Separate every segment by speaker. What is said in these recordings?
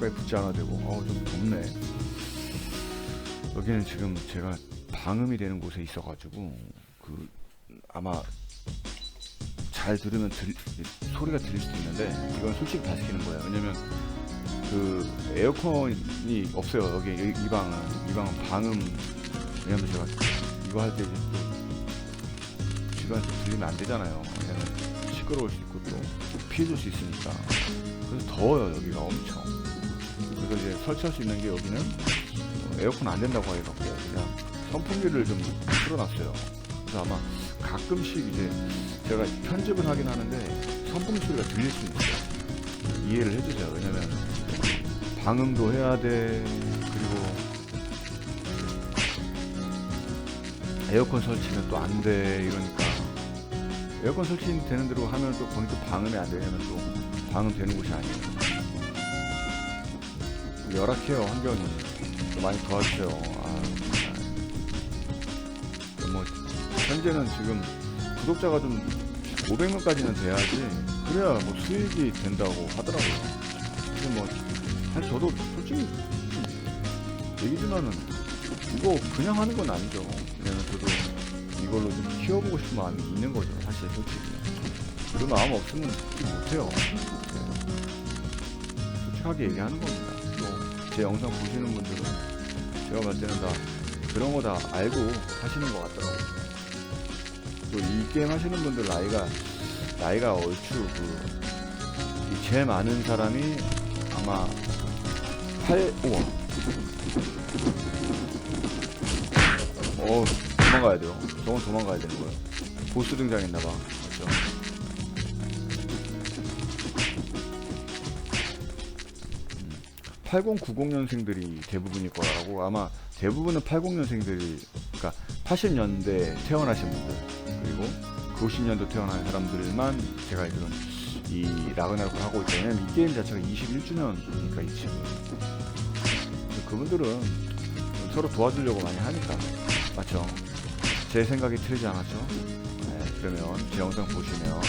Speaker 1: 가까이 붙지 않아도 되고. 좀 덥네. 여기는 지금 제가 방음이 되는 곳에 있어가지고 아마 잘 들으면 소리가 들릴 수도 있는데, 이건 솔직히 다 시키는 거예요. 왜냐면 에어컨이 없어요. 여기 이 방은 방음. 왜냐면 제가 이거 할 때 이제 또 주변에서 들리면 안 되잖아요. 왜냐면 시끄러울 수 있고 또 피해줄 수 있으니까. 그래서 더워요, 여기가 엄청. 그래서 이제 설치할 수 있는 게, 여기는 에어컨 안 된다고 해갖고 그냥 선풍기를 좀 틀어놨어요. 그래서 아마 가끔씩 이제 제가 편집을 하긴 하는데 선풍기 소리가 들릴 수 있어요. 이해를 해주세요. 왜냐면 방음도 해야 돼. 그리고 에어컨 설치는 또 안 돼. 이러니까 에어컨 설치 되는 대로 하면 또 거기 또 방음이 안 되냐면 또 방음 되는 곳이 아니에요. 열악해요, 환경이. 또 많이 도와주세요. 뭐 현재는 지금 구독자가 좀 500명까지는 돼야지, 그래야 뭐 수익이 된다고 하더라고요. 근데 뭐 사실 저도 솔직히 얘기지만은 이거 그냥 하는 건 아니죠. 왜냐면 저도 이걸로 좀 키워보고 싶은 마음이 있는 거죠, 사실. 솔직히 그런 마음 없으면 못해요. 솔직하게 얘기하는 겁니다. 또 제 영상 보시는 분들은 제가 봤을 때는 다 그런 거 다 알고 하시는 것 같더라고요. 또 이 게임 하시는 분들 나이가 얼추 제일 많은 사람이 아마 도망가야 돼요. 저건 도망가야 되는 거예요. 보스 등장했나봐. 맞죠? 8090년생들이 대부분일 거라고. 아마 대부분은 80년생들이, 그러니까 80년대 태어나신 분들, 그리고 90년도 태어난 사람들만 제가 알기로는 이 라그나로크를 하고 있죠. 왜냐면 이 게임 자체가 21주년이니까 이 친구. 그분들은 서로 도와주려고 많이 하니까. 맞죠? 제 생각이 틀리지 않았죠? 네, 그러면 제 영상 보시면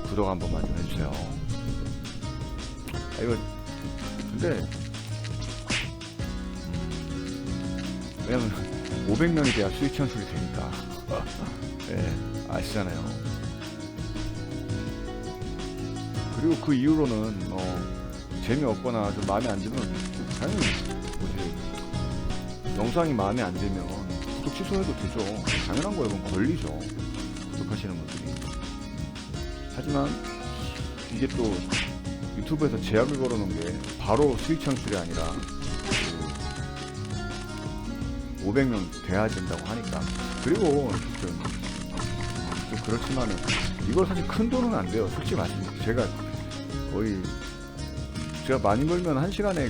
Speaker 1: 구독 한 번만 좀 해주세요. 이거 근데 왜냐면 500명이 돼야 수익 창출이 되니까. 네, 아시잖아요. 그리고 그 이후로는 재미없거나 좀 마음에 안 들면 당연히 영상이 마음에 안 들면 구독 취소해도 되죠. 당연한 거예요. 그건 권리죠, 구독하시는 분들이. 하지만 이게 또 유튜브에서 제약을 걸어놓은 게 바로 수익 창출이 아니라 500명 돼야 된다고 하니까. 그리고 좀 그렇지만은 이걸 사실 큰 돈은 안 돼요, 솔직히 말씀드리면. 제가 많이 벌면 한 시간에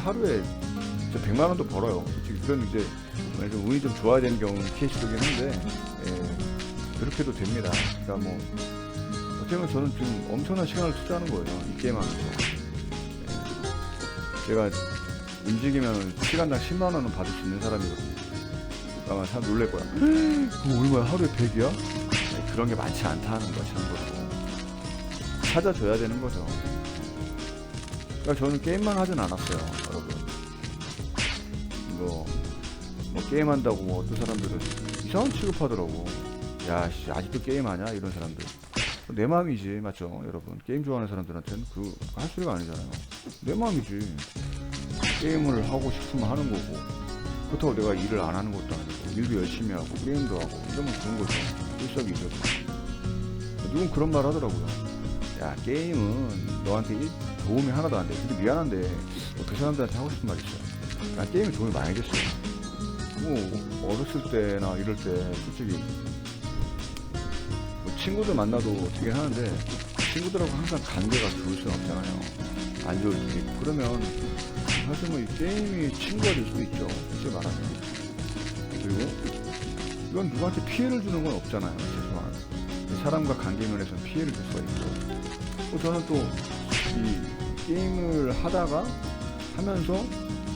Speaker 1: 하루에 진짜 100만 원도 벌어요. 솔직히 그건 이제 좀 운이 좀 좋아야 되는 경우는 케이스이긴 한데, 그렇게도 됩니다. 그러니까 뭐 어떻게 보면 저는 지금 엄청난 시간을 투자하는 거예요, 이 게임 하면서. 제가 움직이면 시간당 10만원은 받을 수 있는 사람이거든요. 아마 사람 놀랄 거야. 그거 얼마야? 하루에 100이야? 그런 게 많지 않다는 거야, 참고로. 찾아줘야 되는 거죠. 그러니까 저는 게임만 하진 않았어요, 여러분. 뭐 게임한다고 어떤 사람들은 이상한 취급하더라고. 야, 씨, 아직도 게임하냐? 이런 사람들. 내 마음이지, 맞죠? 여러분, 게임 좋아하는 사람들한테는 할 소리가 아니잖아요. 내 마음이지. 게임을 하고 싶으면 하는 거고, 그렇다고 내가 일을 안 하는 것도 아니고, 일도 열심히 하고 게임도 하고 이러면 좋은 거죠. 일석이조. 누군 그런 말 하더라고요. 야, 게임은 너한테 도움이 하나도 안 돼. 근데 미안한데 그 사람들한테 하고 싶은 말 있어요. 난 게임에 도움이 많이 됐어요. 뭐 어렸을 때나 이럴 때 솔직히 뭐 친구들 만나도 되게 하는데, 친구들하고 항상 관계가 좋을 수는 없잖아요. 안 좋을 수도 있고. 그러면 사실 뭐 이 게임이 친구가 될 수도 있죠, 솔직히 말하면. 그리고 이건 누구한테 피해를 주는 건 없잖아요, 최소한. 사람과 관계 면에서 피해를 줄 수가 있고. 저는 또 이 게임을 하면서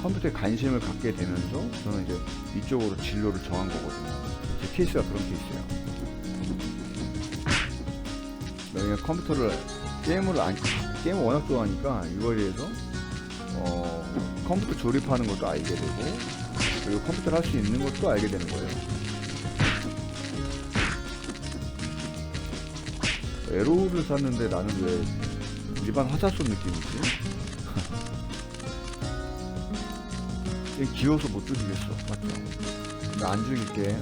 Speaker 1: 컴퓨터에 관심을 갖게 되면서 저는 이제 이쪽으로 진로를 정한 거거든요. 제 케이스가 그런 케이스예요. 내가 컴퓨터를 게임을 워낙 좋아하니까 이거에 대해서 컴퓨터 조립하는 것도 알게 되고, 그리고 컴퓨터를 할 수 있는 것도 알게 되는 거예요. 에로우를 샀는데 나는 왜 일반 화살손 느낌이지? 귀여워서 못 죽이겠어. 맞죠? 나 안 죽일게.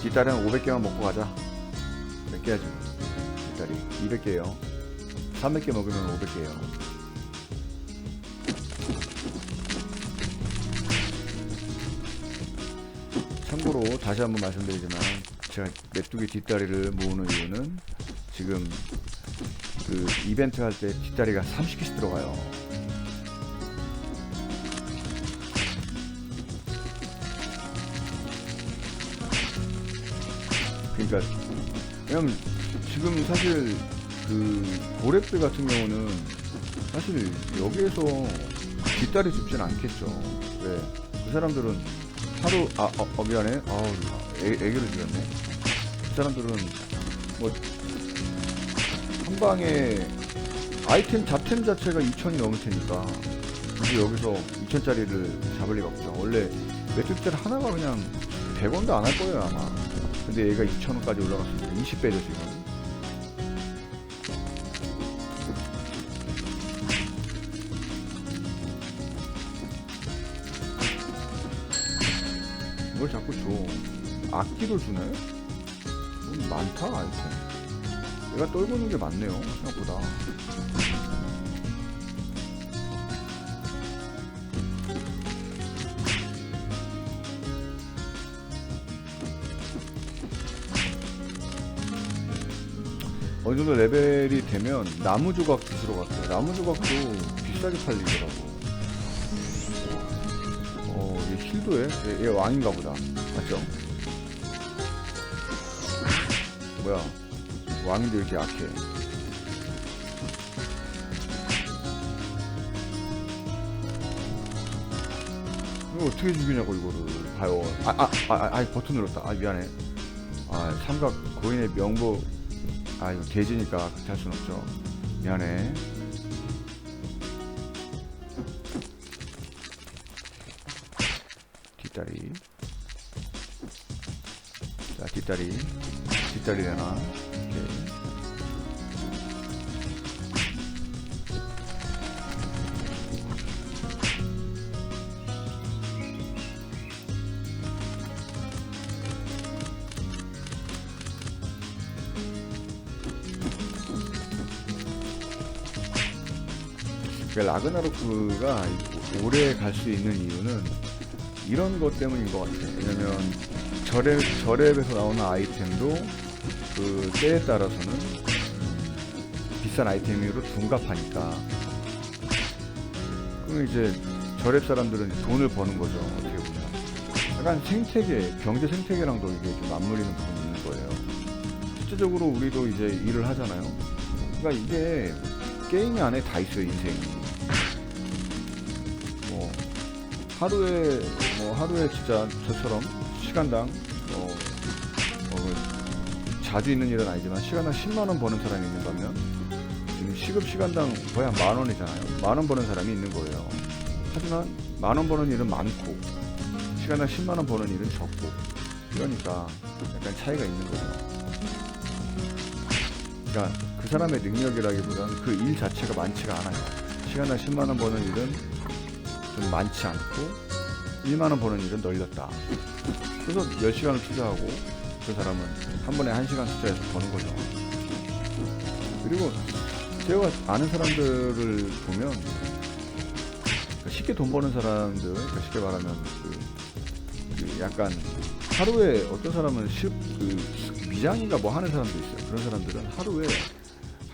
Speaker 1: 뒷다리는 500개만 먹고 가자. 몇 개야 지금? 뒷다리 200개요. 300개 먹으면 500개요. 참고로 다시 한번 말씀드리지만, 제가 메뚜기 뒷다리를 모으는 이유는 지금 그 이벤트 할 때 뒷다리가 30개씩 들어가요. 그러니까 왜냐면 지금 사실 그 고렙들 같은 경우는 사실 여기에서 뒷다리 줍진 않겠죠. 왜? 그 사람들은 하루 미안해. 애교를 죽였네. 그 사람들은 뭐 한 방에 아이템 잡템 자체가 2,000이 넘을 테니까 굳이 여기서 2,000짜리를 잡을 리가 없죠. 원래 메뚜기짜리 하나가 그냥 100원도 안 할 거예요 아마. 근데 얘가 2,000원까지 올라갔으니까 20배죠 지금. 이걸 자꾸 줘. 악기도 주네? 많다 아이템. 얘가 떨구는 게 많네요 생각보다. 어느 정도 레벨이 되면 나무 조각 주스러 갔어요. 나무 조각도 비싸게 팔리더라고. 얘 힐도 해? 얘 왕인가 보다. 맞죠? 뭐야? 왕인데 이렇게 약해. 이거 어떻게 죽이냐고 이거를 봐요. 버튼 눌렀다. 미안해. 삼각 고인의 명보. 이거 돼지니까 그렇게 할 순 없죠. 미안해. 뒷다리. 자, 뒷다리 되나? 오케이. 라그나로크가 오래 갈 수 있는 이유는 이런 것 때문인 것 같아요. 왜냐면 저랩에서 나오는 아이템도 그 때에 따라서는 비싼 아이템으로 둔갑하니까, 그럼 이제 저랩 사람들은 돈을 버는 거죠. 어떻게 보면 약간 경제 생태계랑도 이게 좀 맞물리는 부분이 있는 거예요. 실제적으로 우리도 이제 일을 하잖아요. 그러니까 이게 게임이 안에 다 있어요. 인생이 하루에 진짜 저처럼 시간당 자주 있는 일은 아니지만 시간당 10만원 버는 사람이 있는가면 지금 시급 시간당 거의 한 만원이잖아요. 만원 버는 사람이 있는 거예요. 하지만 만원 버는 일은 많고 시간당 10만원 버는 일은 적고, 그러니까 약간 차이가 있는 거죠. 그러니까 그 사람의 능력이라기보다는 그 일 자체가 많지가 않아요. 시간당 10만원 버는 일은 좀 많지 않고 1만원 버는 일은 널렸다. 그래서 10시간을 투자하고 그 사람은 한 번에 1시간 투자해서 버는 거죠. 그리고 제가 아는 사람들을 보면 쉽게 돈 버는 사람들, 쉽게 말하면 그 약간 하루에 어떤 사람은 미장인가 뭐 하는 사람도 있어요. 그런 사람들은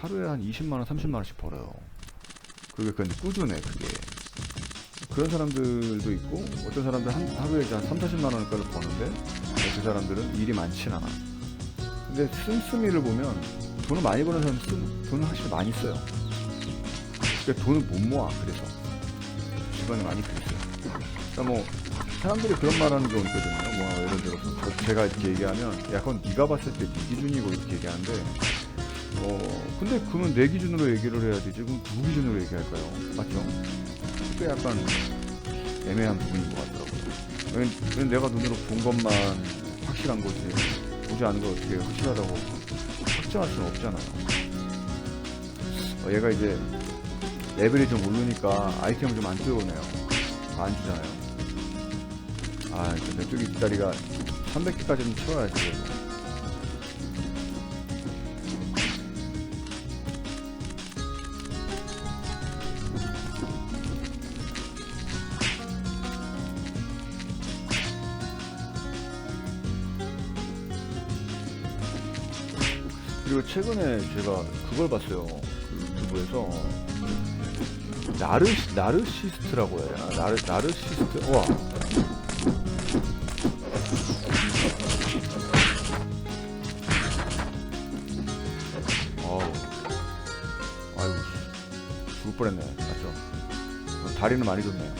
Speaker 1: 하루에 한 20만원, 30만원씩 벌어요. 그게 근데 꾸준해, 그게. 그런 사람들도 있고, 어떤 사람들 하루에 한 30-40만원까지 버는데, 그 사람들은 일이 많진 않아. 근데 씀씀이를 보면, 돈을 많이 버는 사람은 돈을 확실히 많이 써요. 그러니까 돈을 못 모아, 그래서. 주변에 많이 그랬어요. 그러니까 뭐, 사람들이 그런 말하는 경우 있거든요. 뭐 예를 들어서 제가 이렇게 얘기하면 야 그건 네가 봤을 때 네 기준이고 이렇게 얘기하는데 근데 그러면 내 기준으로 얘기를 해야 되지. 그럼 누구 기준으로 얘기할까요? 맞죠? 그게 약간 애매한 부분인 것 같더라고요. 왜냐면 내가 눈으로 본 것만 확실한 거지 보지 않은 걸 어떻게 확실하다고 확정할 수는 없잖아요. 얘가 이제 레벨이 좀 오르니까 아이템을 좀 안 들어오네요. 안 주잖아요. 이제 메뚜기 뒷다리가 300개까지는 채워야지. 그래도. 그리고 최근에 제가 그걸 봤어요. 그 유튜브에서 나르시스트라고 해야 나르시스트. 와. 아이고 죽을 뻔했네. 맞죠? 다리는 많이 좋네요. 네.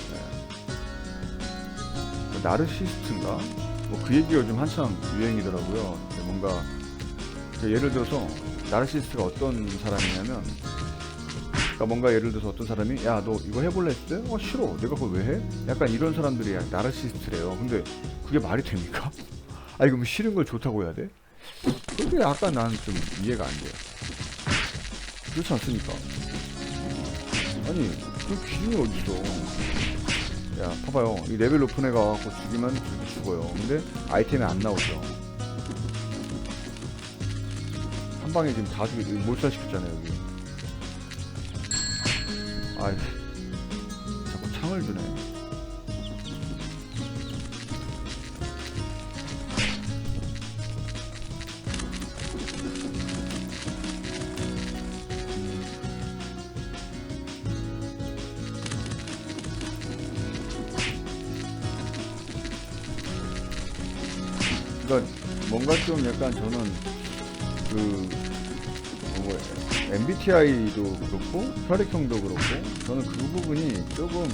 Speaker 1: 나르시스트인가? 뭐 그 얘기가 요즘 한참 유행이더라고요. 뭔가 예를 들어서 나르시스트가 어떤 사람이냐면, 그러니까 뭔가 예를 들어서 어떤 사람이 야 너 이거 해볼래 했을 때 싫어 내가 그걸 왜 해? 약간 이런 사람들이 나르시스트래요. 근데 그게 말이 됩니까? 아니 그럼 싫은 걸 좋다고 해야 돼? 그게 약간 나는 좀 이해가 안 돼요. 그렇지 않습니까? 아니 그 기준이 어딨어. 야 봐봐요, 이 레벨 높은 애가 와갖고 죽이면 죽어요. 근데 아이템이 안 나오죠. 한 방에 지금 다 죽이 몰살시켰잖아요 여기. 아이 자꾸 창을 주네. 그러니까 뭔가 좀 약간 저는 MBTI도 그렇고 혈액형도 그렇고 저는 그 부분이 조금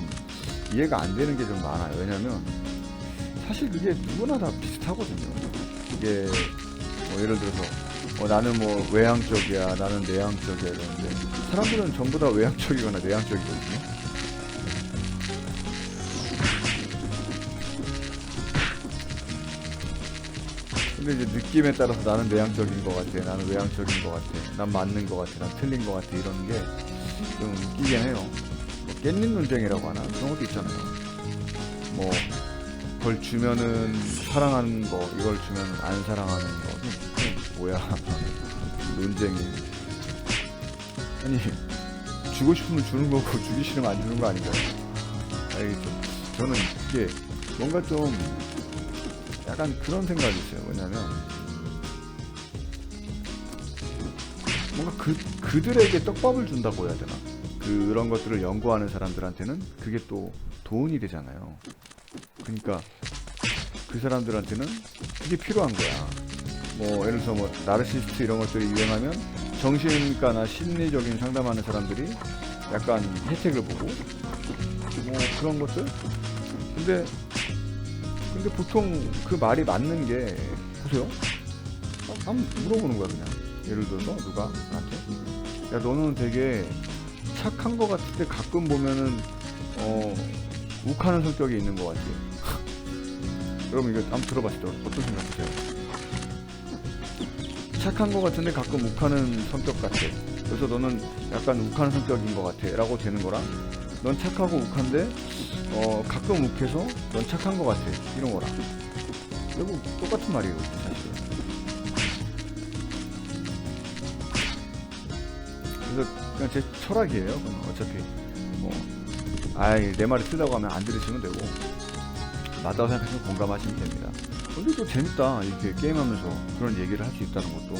Speaker 1: 이해가 안 되는 게 좀 많아요. 왜냐면 사실 그게 누구나 다 비슷하거든요. 이게 뭐 예를 들어서 나는 뭐 외향적이야, 나는 내향적이야 이러는데 사람들은 전부 다 외향적이거나 내향적이거든요. 근데 이제 느낌에 따라서 나는 내향적인 것 같아, 나는 외향적인 것 같아, 난 맞는 것 같아, 난 틀린 것 같아 이런 게 좀 웃기긴 해요. 뭐 깻잎 논쟁이라고 하나 그런 것도 있잖아요. 뭐 그걸 주면은 사랑하는 거, 이걸 주면 안 사랑하는 거. 뭐야 논쟁이. 아니 주고 싶으면 주는 거고 주기 싫으면 안 주는 거 아닌가요? 알겠죠? 저는 이게 뭔가 좀 약간 그런 생각이 있어요. 뭐냐면 뭔가 그들에게 떡밥을 준다고 해야 되나? 그런 것들을 연구하는 사람들한테는 그게 또 돈이 되잖아요. 그러니까 그 사람들한테는 그게 필요한 거야. 뭐 예를 들어서 뭐 나르시스트 이런 것들이 유행하면 정신과나 심리적인 상담하는 사람들이 약간 혜택을 보고 뭐 그런 것들. 근데 보통 그 말이 맞는 게, 보세요. 한번 물어보는 거야, 그냥. 예를 들어서, 누가 나한테. 야, 너는 되게 착한 거 같을 때 가끔 보면은, 욱하는 성격이 있는 거 같아. 여러분, 이거 한번 들어봤을 때 어떤 생각 드세요? 착한 거 같은데 가끔 욱하는 성격 같아. 그래서 너는 약간 욱하는 성격인 거 같아. 라고 되는 거랑, 넌 착하고 욱한데, 가끔 욱해서 넌 착한 거 같아. 이런 거랑. 결국 똑같은 말이에요, 사실. 그래서 그냥 제 철학이에요. 어차피 뭐, 내 말이 틀다고 하면 안 들으시면 되고, 맞다고 생각하시면 공감하시면 됩니다. 근데 또 재밌다. 이렇게 게임하면서 그런 얘기를 할 수 있다는 것도.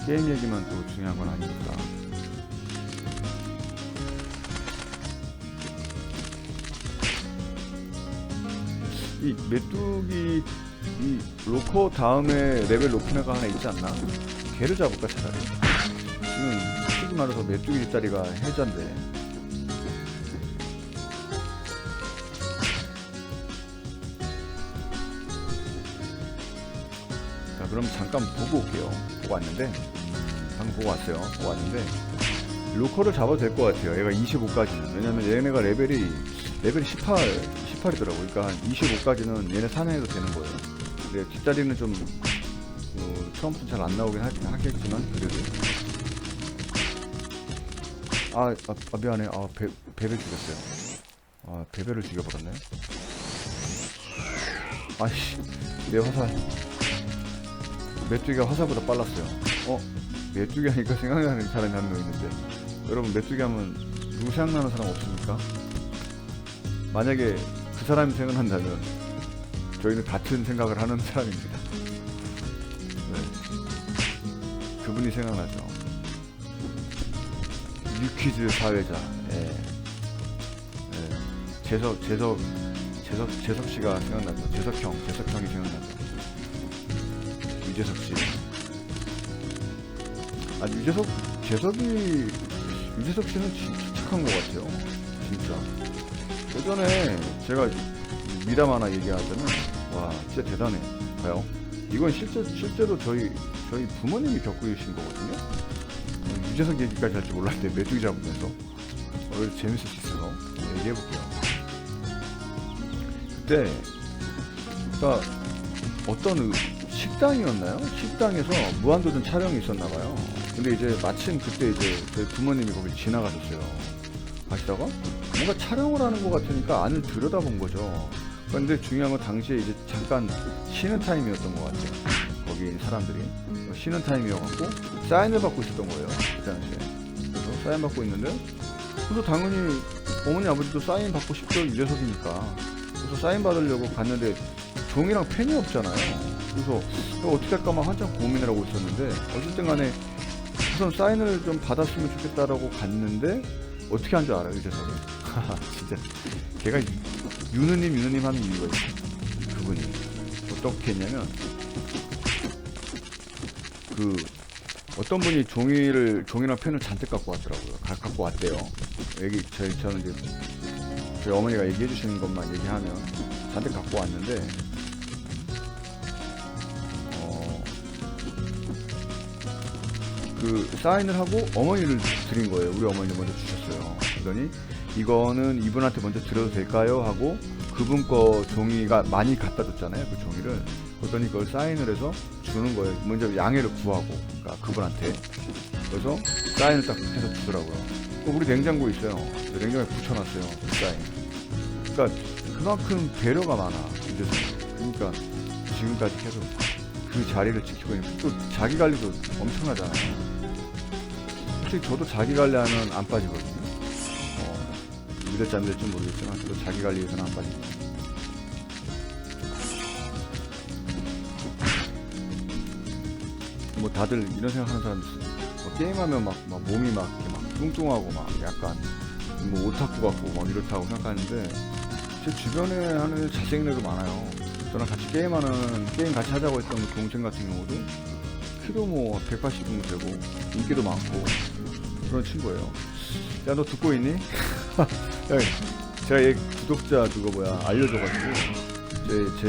Speaker 1: 게임 얘기만 또 중요한 건 아니니까. 이 메뚜기 이 로커 다음에 레벨 높은 애가 하나 있지 않나? 걔를 잡을까 차라리. 지금 솔직히 말해서 메뚜기 뒷다리가 해자인데 그럼 잠깐 보고 올게요. 보고 왔는데 방금 보고 왔어요. 보고 왔는데 로컬을 잡아도 될 것 같아요. 얘가 25까지는. 왜냐면 얘네가 레벨이 18이더라고. 그러니까 25까지는 얘네 사냥해도 되는 거예요. 근데 뒷다리는 좀 처음부터 잘 안 나오긴 하겠지만 그래도 미안해. 베베 죽였어요. 베베를 죽여버렸네. 아이씨, 내 화살. 메뚜기가 화살보다 빨랐어요. 메뚜기 하니까 생각나는 사람이 한 명 있는데, 여러분 메뚜기 하면 누구 생각나는 사람 없습니까? 만약에 그 사람이 생각난다면 저희는 같은 생각을 하는 사람입니다. 네. 그분이 생각나죠. 뉴키즈 사회자. 재석 씨가 생각나죠. 재석형이 생각나죠. 유재석 씨. 유재석 씨는 진짜 착한 것 같아요. 진짜. 예전에 제가 미담 하나 얘기하자면, 와, 진짜 대단해. 봐요. 이건 실제로 저희 부모님이 겪으신 거거든요. 유재석 얘기까지 할 줄 몰랐는데, 메뚜기 잡으면서. 재밌을 수 있어서 얘기해볼게요. 그때, 그니까, 어떤 식당이었나요? 식당에서 무한도전 촬영이 있었나봐요. 근데 이제 마침 그때 이제 저희 부모님이 거기 지나가셨어요. 가시다가 뭔가 촬영을 하는 것 같으니까 안을 들여다본 거죠. 근데 중요한 건 당시에 이제 잠깐 쉬는 타임이었던 것 같아요. 거기 사람들이 쉬는 타임이어갖고 사인을 받고 있었던 거예요. 그 당시에. 그래서 사인 받고 있는데, 그래서 당연히 어머니 아버지도 사인 받고 싶죠. 유재석이니까. 그래서 사인 받으려고 갔는데 종이랑 펜이 없잖아요. 그래서 어떻게 할까 막 한참 고민을 하고 있었는데, 어쨌든 간에 우선 사인을 좀 받았으면 좋겠다라고 갔는데, 어떻게 한 줄 알아요, 유재석이? 진짜 걔가 유느님 하는 이유가 있어요. 그분이 어떻게 했냐면, 어떤 분이 종이랑 펜을 잔뜩 갖고 왔더라고요. 갖고 왔대요. 저는 이제 저희 어머니가 얘기해 주시는 것만 얘기하면 잔뜩 갖고 왔는데, 사인을 하고 어머니를 드린 거예요. 우리 어머니를 먼저 주셨어요. 그러더니 이거는 이분한테 먼저 드려도 될까요? 하고 그분 거 종이가 많이 갖다 줬잖아요. 그 종이를. 그러더니 그걸 사인을 해서 주는 거예요. 먼저 양해를 구하고, 그러니까 그분한테. 그래서 사인을 딱 해서 주더라고요. 우리 냉장고에 있어요. 냉장고에 붙여놨어요. 그 사인. 그러니까 그만큼 배려가 많아. 그러니까 지금까지 계속 그 자리를 지키고 있는. 또 자기 관리도 엄청나잖아요. 솔직히 저도 자기 관리하면 안 빠지거든요. 믿을지 안 믿을지 모르겠지만 저도 자기 관리에서는 안 빠집니다. 뭐 다들 이런 생각하는 사람들 있어요. 게임하면 막 몸이 막 이렇게 막 뚱뚱하고 막 약간 뭐 오타쿠 같고 막 이렇다고 생각하는데, 제 주변에 하는 잘생긴 애도 많아요. 저랑 같이 게임 같이 하자고 했던 그 동생 같은 경우도 키도 뭐 180은 되고 인기도 많고 그런 친구예요. 야, 너 듣고 있니? 야, 제가 얘 구독자 알려줘가지고 제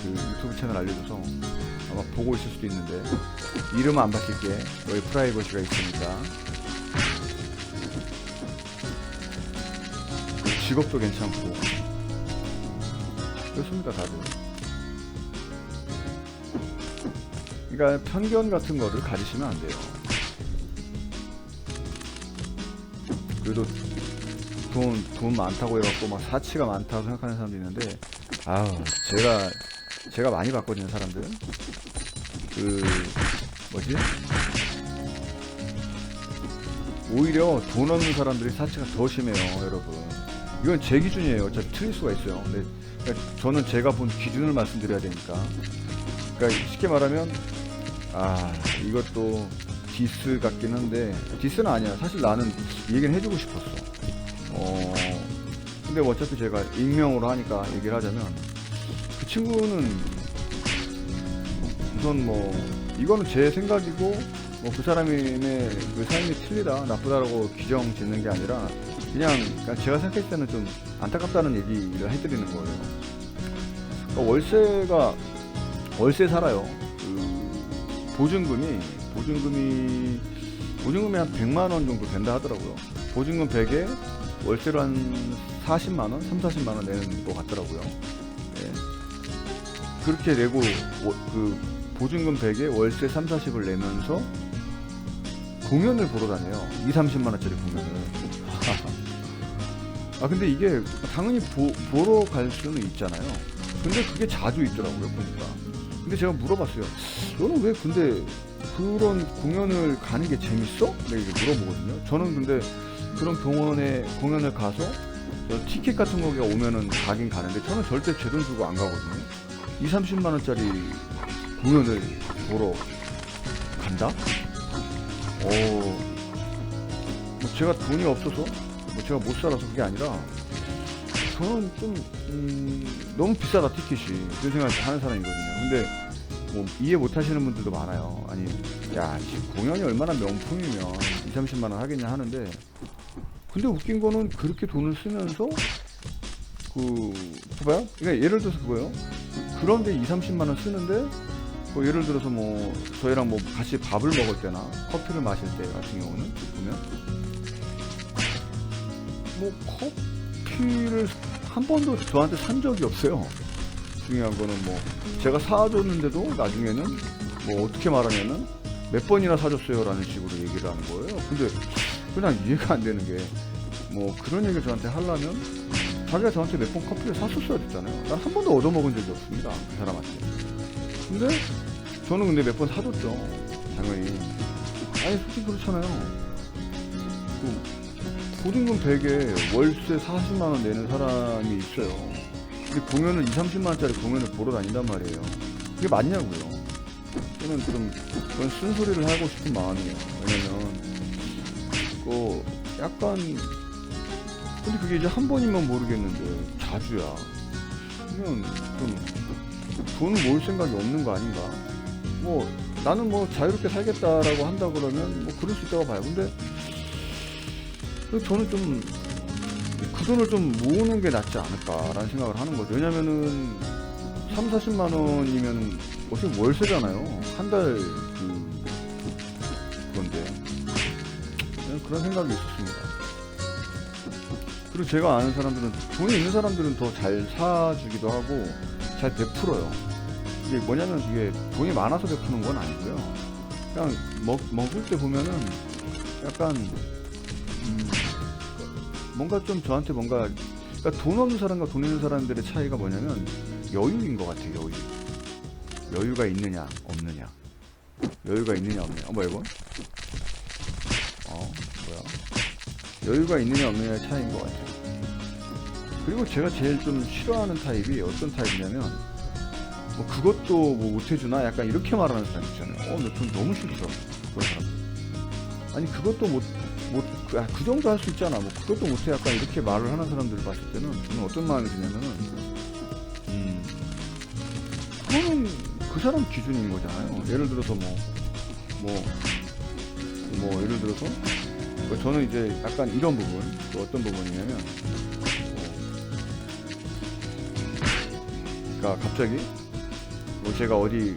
Speaker 1: 유튜브 채널 알려줘서 아마 보고 있을 수도 있는데, 이름은 안 밝힐게. 너의 프라이버시가 있으니까. 직업도 괜찮고 그렇습니다, 다들. 그러니까 편견 같은 거를 가지시면 안 돼요. 그래도 돈 많다고 해갖고 막 사치가 많다고 생각하는 사람도 있는데, 제가 많이 봤거든요, 사람들. 오히려 돈 없는 사람들이 사치가 더 심해요, 여러분. 이건 제 기준이에요. 어차피 틀릴 수가 있어요. 근데 그러니까 저는 제가 본 기준을 말씀드려야 되니까. 그러니까 쉽게 말하면, 이것도 디스 같긴 한데, 디스는 아니야. 사실 나는 이 얘기는 해주고 싶었어. 근데 어차피 제가 익명으로 하니까 얘기를 하자면, 그 친구는 우선 이거는 제 생각이고, 그 사람의 그 삶이 틀리다, 나쁘다라고 규정 짓는 게 아니라, 그냥 제가 생각했을 때는 좀 안타깝다는 얘기를 해드리는 거예요. 그러니까 월세 살아요. 보증금이 한 100만원 정도 된다 하더라고요. 보증금 100에 월세로 한 40만원, 30-40만원 내는 것 같더라고요. 예. 그렇게 내고 그 보증금 100에 월세 30-40을 내면서 공연을 보러 다녀요. 20-30만원짜리 공연을. 아 근데 이게 당연히 보러 갈 수는 있잖아요. 근데 그게 자주 있더라고요 보니까. 근데 제가 물어봤어요. 너는 왜 근데 그런 공연을 가는 게 재밌어? 내가 이렇게 물어보거든요. 저는 근데 그런 공연을 가서 티켓 같은 거가 오면은 가긴 가는데 저는 절대 제 돈 주고 안 가거든요. 20-30만원짜리 공연을 보러 간다? 뭐 제가 돈이 없어서 뭐 제가 못 살아서 그게 아니라 저는 좀 너무 비싸다 티켓이 그런 생각을 하는 사람이거든요. 근데 뭐 이해 못 하시는 분들도 많아요. 아니 야 지금 공연이 얼마나 명품이면 20-30만원 하겠냐 하는데, 근데 웃긴 거는 그렇게 돈을 쓰면서 봐봐요. 그러니까 예를 들어서 그거예요. 그런데 20-30만원 쓰는데 뭐 예를 들어서 뭐 저희랑 뭐 같이 밥을 먹을 때나 커피를 마실 때 같은 경우는 보면 뭐 커피를 한 번도 저한테 산 적이 없어요. 중요한 거는 뭐 제가 사줬는데도 나중에는 뭐 어떻게 말하냐면 몇 번이나 사줬어요 라는 식으로 얘기를 하는 거예요. 근데 그냥 이해가 안 되는 게 뭐 그런 얘기를 저한테 하려면 자기가 저한테 몇 번 커피를 샀었어야 됐잖아요. 난 한 번도 얻어먹은 적이 없습니다 그 사람한테. 근데 저는 근데 몇 번 사줬죠 당연히. 아니 솔직히 그렇잖아요. 보증금 100에 월세 40만원 내는 사람이 있어요. 근데 공연을 20-30만원짜리 공연을 보러 다닌단 말이에요. 그게 맞냐고요. 저는 좀 그런 쓴소리를 하고 싶은 마음이에요. 왜냐면 약간 근데 그게 이제 한 번이면 모르겠는데 자주야. 그러면 좀 돈 모을 생각이 없는 거 아닌가. 뭐 나는 뭐 자유롭게 살겠다라고 한다 그러면 뭐 그럴 수 있다고 봐요. 근데 저는 좀 그 돈을 좀 모으는 게 낫지 않을까라는 생각을 하는 거죠. 왜냐면은 30-40만원이면 어차피 월세잖아요. 한 달 그건데 그런 생각이 있었습니다. 그리고 제가 아는 사람들은 돈이 있는 사람들은 더 잘 사주기도 하고 잘 베풀어요. 이게 뭐냐면 이게 돈이 많아서 베푸는 건 아니고요. 그냥 먹을 때 보면은 약간 뭔가 좀 저한테 뭔가 그러니까 돈 없는 사람과 돈 있는 사람들의 차이가 뭐냐면 여유인 것 같아요. 여유가 있느냐 없느냐. 여유가 있느냐 없느냐. 뭐야 이건? 뭐야? 여유가 있느냐 없느냐의 차이인 것 같아요. 그리고 제가 제일 좀 싫어하는 타입이 어떤 타입이냐면 뭐 그것도 뭐 못해주나 약간 이렇게 말하는 사람 있잖아요. 나 돈 너무 싫어 그런 사람들. 아니 그것도 그 정도 할 수 있잖아. 뭐 그것도 못해 약간 이렇게 말을 하는 사람들을 봤을 때는 저는 어떤 마음이 드냐면은 그거는 그 사람 기준인 거잖아요. 예를 들어서 예를 들어서 저는 이제 약간 이런 부분, 또 어떤 부분이냐면 그러니까 갑자기 뭐 제가 어디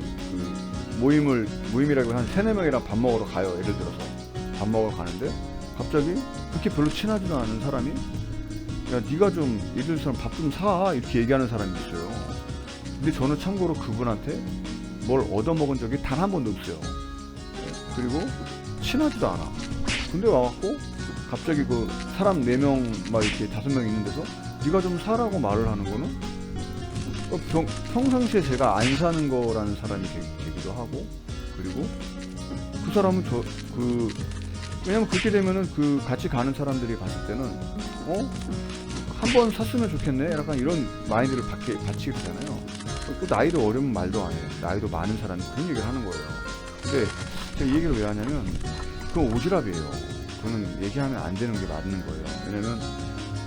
Speaker 1: 모임이라고 한 3-4명이랑 밥 먹으러 가요. 예를 들어서 밥 먹으러 가는데 갑자기 그렇게 별로 친하지도 않은 사람이 야 니가 좀 예를 들어서 밥 좀 사 이렇게 얘기하는 사람이 있어요. 근데 저는 참고로 그분한테 뭘 얻어먹은 적이 단 한 번도 없어요. 그리고 친하지도 않아. 근데 와갖고 갑자기 그 사람 4명 막 이렇게 5명 있는 데서 네가 좀 사라고 말을 하는 거는 평상시에 제가 안 사는 거라는 사람이 되기도 하고, 그리고 그 사람은 왜냐면 그렇게 되면은 그 같이 가는 사람들이 봤을 때는 한 번 샀으면 좋겠네 약간 이런 마인드를 받치게 되잖아요. 또 나이도 어려면 말도 안 해요. 나이도 많은 사람이 그런 얘기를 하는 거예요. 근데 제가 이 얘기를 왜 하냐면 그건 오지랖이에요. 그거는 얘기하면 안 되는 게 맞는 거예요. 왜냐면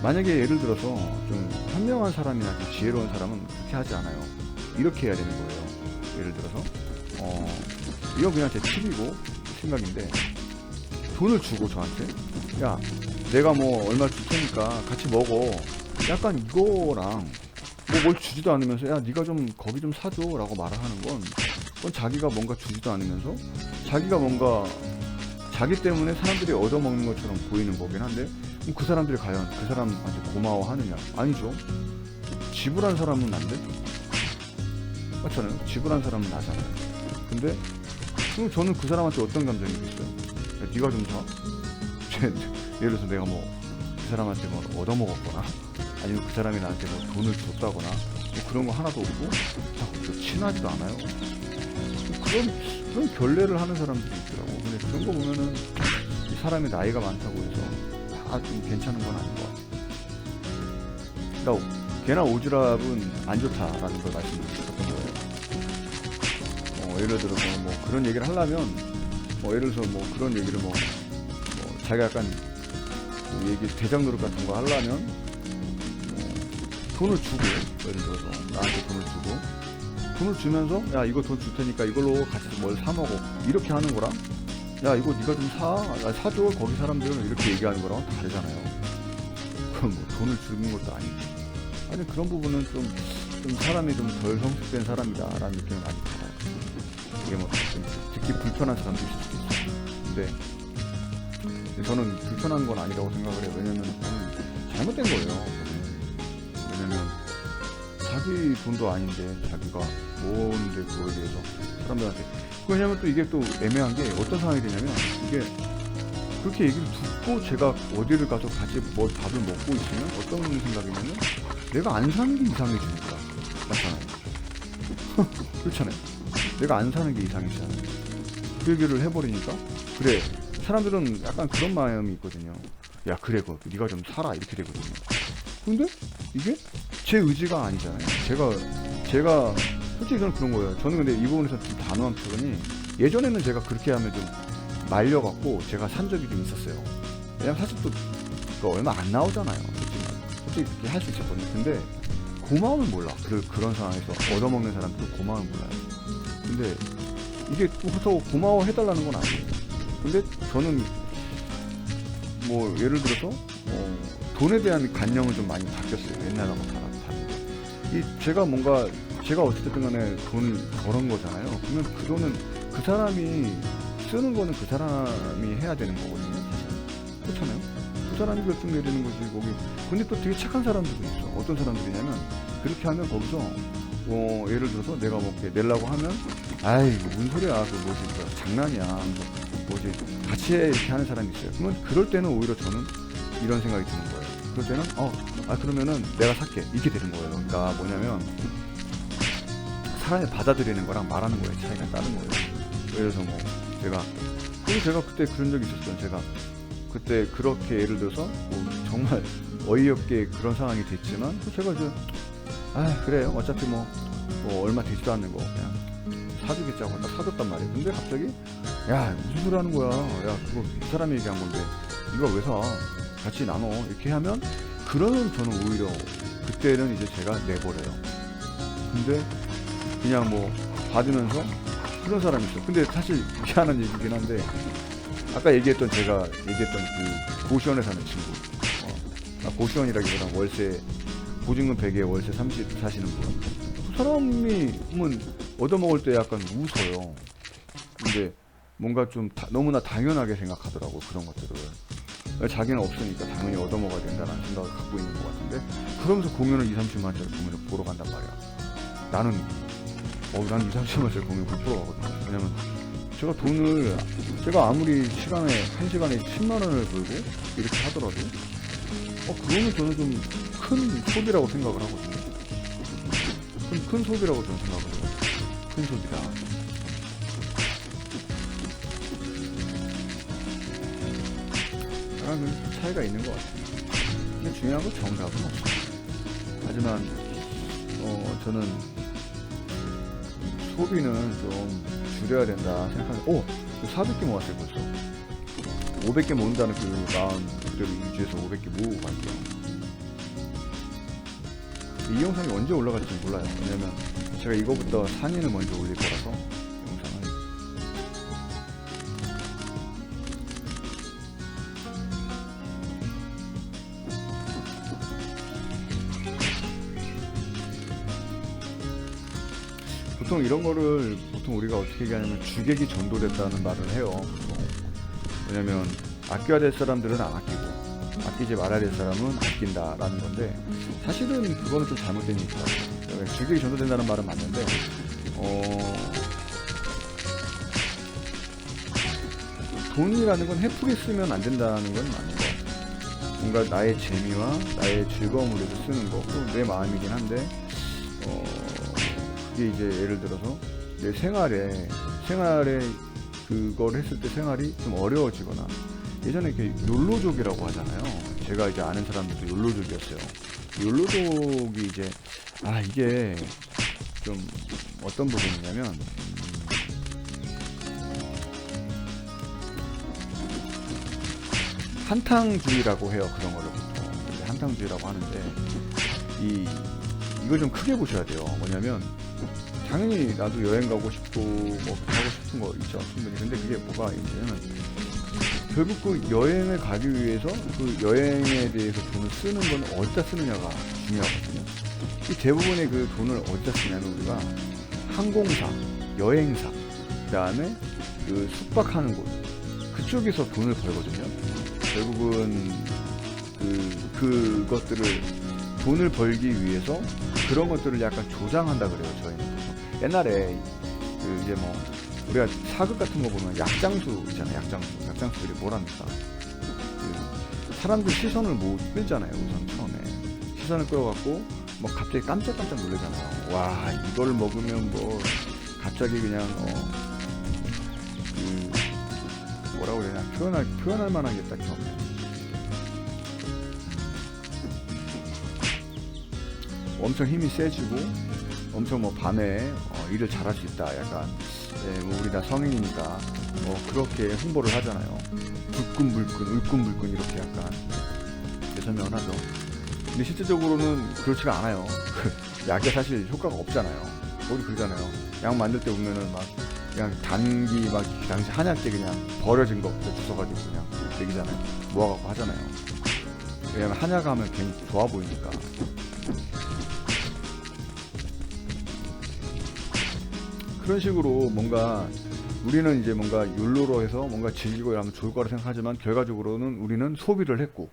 Speaker 1: 만약에 예를 들어서 좀 현명한 사람이나 좀 지혜로운 사람은 그렇게 하지 않아요. 이렇게 해야 되는 거예요. 예를 들어서 이건 그냥 제 팁이고 생각인데, 돈을 주고 저한테 야 내가 뭐 얼마 줄 테니까 같이 먹어 약간 이거랑 뭐 뭘 주지도 않으면서 야 네가 좀 거기 좀 사줘 라고 말을 하는 건 그건 자기가 뭔가 주지도 않으면서 자기가 뭔가 자기 때문에 사람들이 얻어먹는 것처럼 보이는 거긴 한데, 그럼 그 사람들이 과연 그 사람한테 고마워하느냐? 아니죠. 지불한 사람은 안 돼? 맞잖아요. 지불한 사람은 나잖아요. 근데 그럼 저는 그 사람한테 어떤 감정이 있겠어요? 야, 네가 좀 사? 예를 들어서 내가 뭐 그 사람한테 뭐 얻어먹었거나 아니면 그 사람이 나한테 뭐 돈을 줬다거나 뭐 그런 거 하나도 없고 자꾸 친하지도 않아요. 그런 결례를 하는 사람들이 있더라고. 근데 그런 거 보면은 이 사람이 나이가 많다고 해서 다 좀 괜찮은 건 아닌 것 같아요. 그러니까 개나 오지랖은 안 좋다라는 걸 말씀드렸던 거예요. 예를 들어서 뭐 그런 얘기를 하려면 예를 들어서 뭐 그런 얘기를 뭐 자기가 약간 뭐 얘기 대장 노릇 같은 거 하려면 돈을 주고, 예를 들어서 나한테 돈을 주면서 야 이거 돈 줄 테니까 이걸로 같이 뭘 사 먹어 이렇게 하는 거랑 야 이거 네가 좀 사줘 거기 사람들은 이렇게 얘기하는 거랑 다르잖아요. 그럼 뭐 돈을 주는 것도 아니고. 아니 그런 부분은 좀 사람이 좀 덜 성숙된 사람이다라는 느낌을 많이 받아요. 이게 뭐 좀 듣기 불편한 사람도 있을 수도 있어요. 근데 저는 불편한 건 아니라고 생각을 해요. 왜냐면 저는 잘못된 거예요. 왜냐면 자기 돈도 아닌데 자기가 뭔데 그거에 대해서 사람들한테. 왜냐면 또 이게 또 애매한 게 어떤 상황이 되냐면 이게 그렇게 얘기를 듣고 제가 어디를 가서 같이 뭘 밥을 먹고 있으면 어떤 생각이냐면 내가 안 사는 게 이상해지니까. 맞잖아요. 그렇잖아요. 내가 안 사는 게 이상해지잖아요. 그 얘기를 해버리니까 그래 사람들은 약간 그런 마음이 있거든요. 야 그래 그거 네가 좀 사라 이렇게 되거든요. 근데 이게 제 의지가 아니잖아요. 제가 솔직히 저는 그런 거예요. 저는 근데 이 부분에서 좀 단호한 표현이 예전에는 제가 그렇게 하면 좀 말려갖고 제가 산 적이 좀 있었어요. 왜냐면 사실 또 얼마 안 나오잖아요. 솔직히 그렇게 할 수 있었거든요. 근데 고마움을 몰라. 그런 상황에서 얻어먹는 사람들도 고마움을 몰라요. 근데 이게 또 고마워 해달라는 건 아니에요. 근데 저는 뭐 예를 들어서 돈에 대한 관념은 좀 많이 바뀌었어요. 옛날하고 다르게. 제가 어쨌든 간에 돈을 벌은 거잖아요. 그러면 그 돈은 그 사람이 쓰는 거는 그 사람이 해야 되는 거거든요. 그렇잖아요. 그 사람이 결정 내리는 거지 거기. 근데 또 되게 착한 사람들도 있어. 어떤 사람들이냐면 그렇게 하면 거기서 예를 들어서 내가 뭐 이렇게 내려고 하면 아이 무슨 소리야 그 뭐지 장난이야 뭐지 같이 해 이렇게 하는 사람이 있어요. 그러면 그럴 때는 오히려 저는 이런 생각이 드는 거예요. 그럴 때는 그러면은 내가 살게 이렇게 되는 거예요. 그러니까 뭐냐면 사람이 받아들이는 거랑 말하는 거에 차이가 다른 거예요. 예를 들어서 뭐 제가 그때 그런 적이 있었어요. 제가 그때 그렇게 예를 들어서 뭐 정말 어이없게 그런 상황이 됐지만 제가 이제 그래요 어차피 뭐 얼마 되지도 않는 거 그냥 사주겠자고 딱 사줬단 말이에요. 근데 갑자기 야 무슨 소리 하는 거야. 야 그거 그 사람이 얘기한 건데 이거 왜 사? 같이 나눠 이렇게 하면 그러면 저는 오히려 그때는 이제 제가 내버려요. 근데 그냥 뭐 받으면서 그런 사람이 있어. 근데 사실 미안한 얘기긴 한데 아까 얘기했던 그 고시원에 사는 친구 고시원이라기보다 월세 보증금 100에 월세 30 사시는 분. 그 사람이 얻어먹을 때 약간 웃어요. 근데 뭔가 좀 너무나 당연하게 생각하더라고 그런 것들을. 자기는 없으니까 당연히 얻어먹어야 된다는 생각을 갖고 있는 것 같은데 그러면서 공연을 2, 30만원짜리 공연을 보러 간단 말이야. 나는 2, 30만원짜리 공연 못 보러 가거든요. 왜냐면 제가 아무리 한 시간에 10만원을 벌고 이렇게 하더라도 그거는 저는 좀 큰 소비라고 생각을 하거든요. 큰 소비라고 저는 생각을 해요. 큰 소비다. 라는 차이가 있는 것 같아요. 근데 중요한 건 정답은 없어요. 하지만 저는 소비는 좀 줄여야 된다 생각하는. 400개 모았어요 벌써. 500개 모은다는 그 마음 그대로 유지해서 500개 모으고 갈게요. 이 영상이 언제 올라갈지 몰라요. 왜냐면 제가 이거부터 상인을 먼저 올릴 거라서 영상은. 보통 이런 거를 보통 우리가 어떻게 얘기하냐면 주객이 전도됐다는 말을 해요. 보통. 왜냐면 아껴야 될 사람들은 안 아끼고 아끼지 말아야 될 사람은 아낀다라는 건데, 사실은 그거는 좀 잘못된 얘기다. 주객이 전도된다는 말은 맞는데 돈이라는 건 헤프게 쓰면 안 된다는 건 맞는 거 같아요. 뭔가 나의 재미와 나의 즐거움을 위해서 쓰는 거, 또 내 마음이긴 한데 그게 이제 예를 들어서 내 생활에 그걸 했을 때 생활이 좀 어려워지거나, 예전에 이렇게 욜로족이라고 하잖아요. 제가 이제 아는 사람들도 욜로족이었어요. 욜로족이 이제 이게 좀 어떤 부분이냐면 한탕주의라고 해요. 그런 거를 보통 한탕주의라고 하는데, 이걸 좀 크게 보셔야 돼요. 뭐냐면 당연히 나도 여행 가고 싶고 뭐 하고 싶은 거 있죠, 충분히. 근데 그게 뭐가 있냐면 결국 그 여행을 가기 위해서 그 여행에 대해서 돈을 쓰는 건 어디다 쓰느냐가 중요하거든요. 이 대부분의 그 돈을 어디다 쓰냐면 우리가 항공사, 여행사, 그 다음에 그 숙박하는 곳, 그쪽에서 돈을 벌거든요. 결국은 그것들을 돈을 벌기 위해서 그런 것들을 약간 조장한다 그래요, 저희는. 옛날에 이제 뭐 우리가 사극 같은 거 보면 약장수 있잖아요. 약장수들이 뭐랍니까? 사람들 시선을 못 끌잖아요. 우선 처음에 시선을 끌어갖고 뭐 갑자기 깜짝깜짝 놀라잖아요. 와, 이걸 먹으면 뭐 갑자기 그냥 뭐라고 그래야 되나, 표현할 만한 게 딱히 없네. 엄청 힘이 세지고 엄청 뭐 밤에 일을 잘할 수 있다, 약간 뭐 우리 다 성인이니까 그렇게 홍보를 하잖아요. 울끈불끈 이렇게 약간 설명을 하죠. 근데 실제적으로는 그렇지가 않아요. 약에 사실 효과가 없잖아요. 거기 그러잖아요. 약 만들 때 보면은 막 그냥 단기 막 당시 한약재 그냥 버려진 거 주워가지고 그냥 얘기잖아요. 모아갖고 하잖아요. 왜냐면 한약 하면 괜히 좋아 보이니까. 그런 식으로 뭔가 우리는 이제 뭔가 욜로로 해서 뭔가 즐기고 이러면 좋을 거라 생각하지만, 결과적으로는 우리는 소비를 했고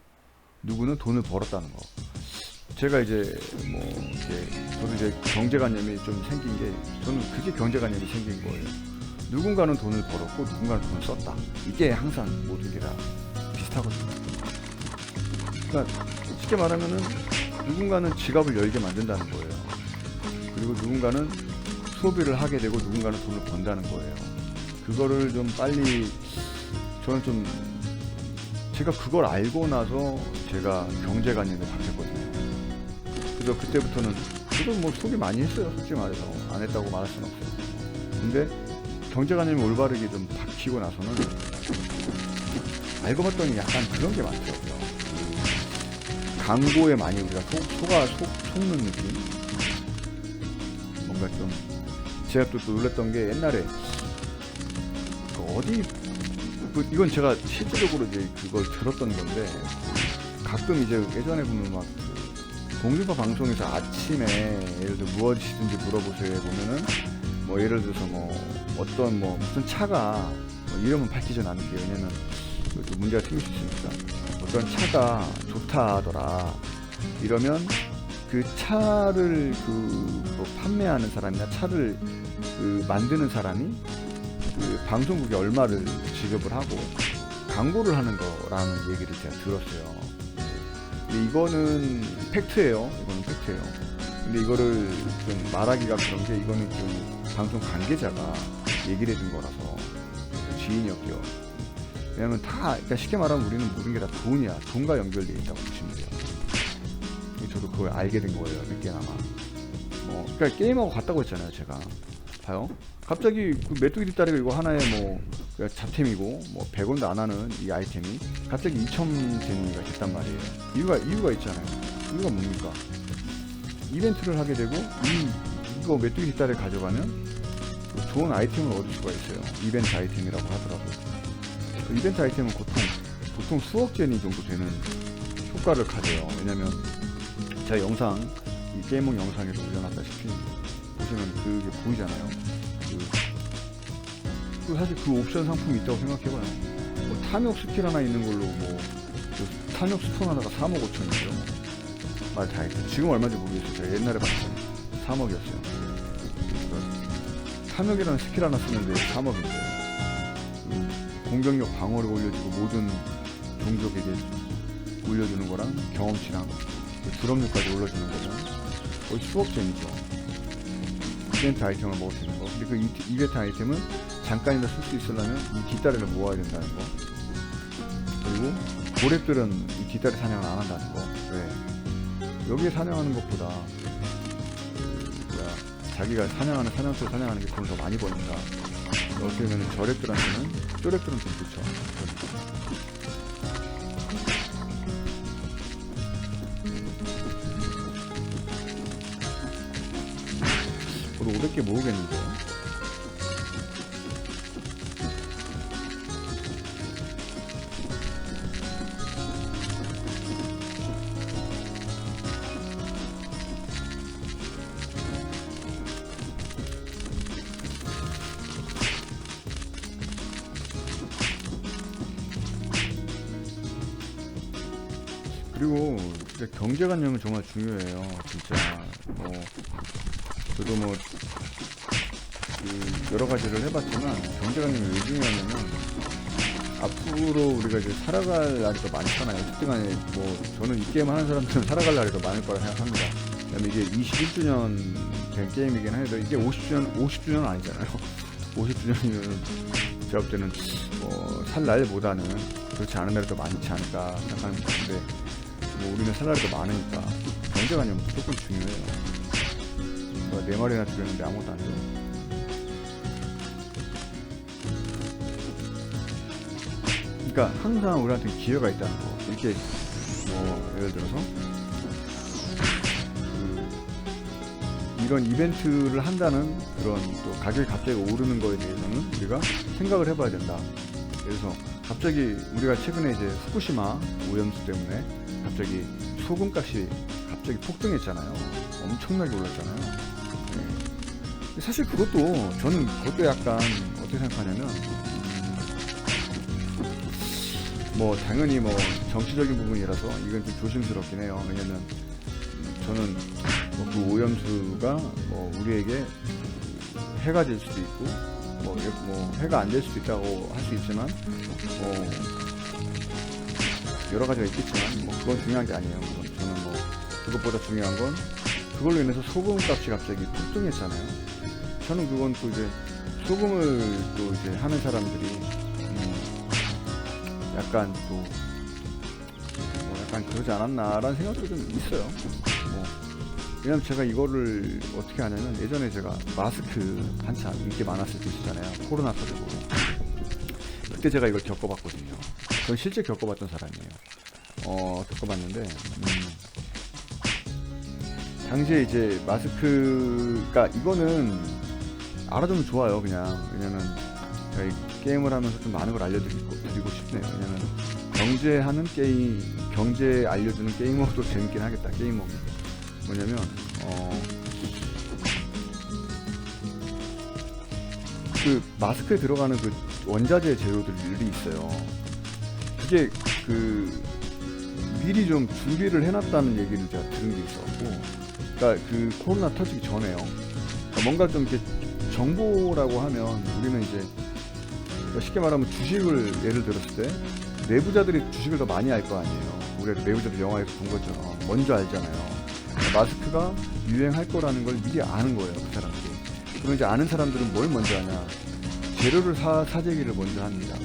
Speaker 1: 누구는 돈을 벌었다는 거. 제가 이제 뭐 저도 이제 경제관념이 좀 생긴 게, 저는 그게 경제관념이 생긴 거예요. 누군가는 돈을 벌었고 누군가는 돈을 썼다. 이게 항상 모든 게 다 비슷하거든요. 그러니까 쉽게 말하면은 누군가는 지갑을 열게 만든다는 거예요. 그리고 누군가는 소비를 하게 되고 누군가는 돈을 번다는 거예요. 그거를 좀 빨리, 저는 좀 제가 그걸 알고 나서 제가 경제관념이 바뀌었거든요. 그래서 그때부터는 저도 뭐 소비 많이 했어요. 솔직히 말해서 안 했다고 말할 수는 없어요. 근데 경제관념이 올바르게 좀 바뀌고 나서는 알고 봤더니 약간 그런 게 많더라고요. 광고에 많이 우리가 속는 느낌? 뭔가 좀, 제가 또 놀랐던 게 옛날에 이건 제가 실질적으로 이제 그걸 들었던 건데, 가끔 이제 예전에 보면 막 공중파 방송에서 아침에 예를 들어 무엇이든지 물어보세요에 보면은 뭐 예를 들어서 뭐 어떤 뭐 무슨 차가 이름은 밝히지 않을게요. 왜냐면 또 문제가 생길 수 있으니까. 어떤 차가 좋다 하더라. 이러면 그 차를 뭐 판매하는 사람이나 차를 만드는 사람이 방송국에 얼마를 지급을 하고 광고를 하는 거라는 얘기를 제가 들었어요. 근데 이거는 팩트예요. 근데 이거를 좀 말하기가 그런 게, 이거는 좀 방송 관계자가 얘기를 해준 거라서 지인이었고요. 왜냐면 그러니까 쉽게 말하면 우리는 모든 게 다 돈이야. 돈과 연결되어 있다고 보시면 돼요. 저도 그걸 알게 된 거예요. 늦게나마. 그러니까 게임하고 같다고 했잖아요. 제가 봐요. 갑자기 그 메뚜기 뒷다리가 이거 하나에 뭐 잡템이고 뭐 100원도 안 하는 이 아이템이 갑자기 2,000데미가 됐단 말이에요. 이유가 있잖아요. 이유가 뭡니까? 이벤트를 하게 되고 이거 메뚜기 뒷다리를 가져가면 좋은 아이템을 얻을 수가 있어요. 이벤트 아이템이라고 하더라고요. 그 이벤트 아이템은 보통 수억 제니 정도 되는 효과를 가져요. 왜냐면 제가 이 게임몽 영상에도 올려놨다시피 보시면 그게 보이잖아요. 사실 그 옵션 상품이 있다고 생각해봐요. 뭐 탐욕 스킬 하나 있는 걸로 그 탐욕 스톤 하나가 3억 5천이에요. 말 다 했죠. 지금 얼마인지 모르겠어요. 제가 옛날에 봤을 때 3억이었어요. 탐욕이라는 스킬 하나 쓰는데 3억인데 공격력 방어를 올려주고 모든 종족에게 올려주는 거랑 경험치랑 드럼률까지 올려주는 거면 거의 수억 잼이죠. 이벤트 아이템을 먹을 수 있는 거. 근데 그 이벤트 아이템은 잠깐이나 쓸 수 있으려면 이 뒷다리를 모아야 된다는 거. 그리고 고랩들은 이 뒷다리 사냥을 안 한다는 거. 왜? 여기에 사냥하는 것보다 자기가 사냥하는 사냥터를 사냥하는 게 돈을 더 많이 버니까 어떻게 보면 저랩들한테는 쪼랩들은 좀 좋죠. 저도 500개 모으겠는데. 그리고 경제관념은 정말 중요해요. 진짜 저도 여러 가지를 해봤지만 경제관념이 왜 중요하냐면 앞으로 우리가 이제 살아갈 날이 더 많잖아요. 어쨌든간에 저는 이 게임 하는 사람들은 살아갈 날이 더 많을 거라 생각합니다. 그다음에 이게 21주년 된 게임이긴 해도 이게 50주년은 아니잖아요. 50주년이면 제가 볼 때는 살 날보다는 그렇지 않은 날이 더 많지 않을까 생각합니다. 근데 우리는 살 날이 더 많으니까 경제관념은 무조건 중요해요. 네 마리나 줄였는데 아무것도 안 줘. 그러니까 항상 우리한테 기회가 있다는 거. 이렇게 예를 들어서 이런 이벤트를 한다는 그런 또 가격이 갑자기 오르는 거에 대해서는 우리가 생각을 해봐야 된다. 그래서 갑자기 우리가 최근에 이제 후쿠시마 오염수 때문에 갑자기 소금값이 갑자기 폭등했잖아요. 엄청나게 올랐잖아요. 사실 저는 그것도 약간 어떻게 생각하냐면 당연히 정치적인 부분이라서 이건 좀 조심스럽긴 해요. 왜냐면 저는 그 오염수가 우리에게 해가 될 수도 있고 해가 안 될 수도 있다고 할 수 있지만 여러 가지가 있겠지만 그건 중요한 게 아니에요. 저는 그것보다 중요한 건 그걸로 인해서 소금 값이 갑자기 폭등했잖아요. 저는 그건 또 이제 소금을 또 이제 하는 사람들이 약간 또 약간 그러지 않았나라는 생각도 좀 있어요. 왜냐면 제가 이거를 어떻게 하냐면 예전에 제가 마스크 한참 인기 많았을 때 있었잖아요. 코로나 터지고 그때 제가 이걸 겪어봤거든요. 전 실제 겪어봤던 사람이에요. 겪어봤는데 당시에 이제 마스크가 이거는 알아두면 좋아요. 그냥 왜냐면 저희 게임을 하면서 좀 많은 걸 알려드리고 싶네요. 왜냐면 경제 알려주는 게이머도 재밌긴 하겠다. 게이머 뭐냐면 그 마스크에 들어가는 그 원자재 재료들이 있어요. 그게 미리 좀 준비를 해놨다는 얘기를 제가 들은 게 있었고, 그러니까 그 코로나 터지기 전에요. 그러니까 뭔가 좀 이렇게 정보라고 하면 우리는 이제 쉽게 말하면 주식을 예를 들었을 때 내부자들이 주식을 더 많이 알 거 아니에요. 우리가 내부자들 영화에서 본 것처럼 먼저 알잖아요. 마스크가 유행할 거라는 걸 미리 아는 거예요, 그 사람들이. 그럼 이제 아는 사람들은 뭘 먼저 하냐? 재료를 사재기를 먼저 합니다.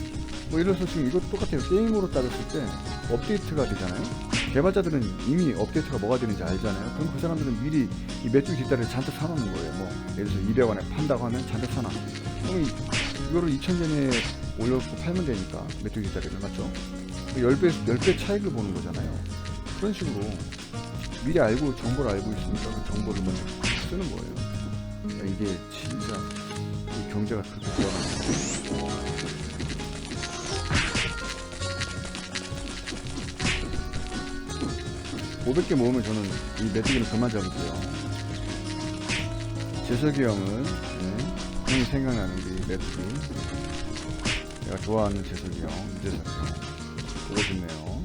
Speaker 1: 예를 들어서 지금 이것도 똑같아요. 게임으로 따졌을 때 업데이트가 되잖아요. 개발자들은 이미 업데이트가 뭐가 되는지 알잖아요. 그럼 그 사람들은 미리 이 메뚜기 뒷다리를 잔뜩 사놓는 거예요. 예를 들어서 200원에 판다고 하면 잔뜩 사놔. 그럼 이거를 2000전에 올려놓고 팔면 되니까 메뚜기 뒷다리를, 맞죠? 10배 차익을 보는 거잖아요. 그런 식으로 미리 알고 정보를 알고 있으니까 그 정보를 먼저 쓰는 거예요. 그러니까 이게 진짜 이 경제가 그렇게 돌아가는 거예요. 500개 모으면 저는 이 메뚜기는 그만 잡을게요. 재석이 형은 형이 생각나는 우리 맵들이 내가 좋아하는 재석이 형, 유재석이 형 보고 싶네요.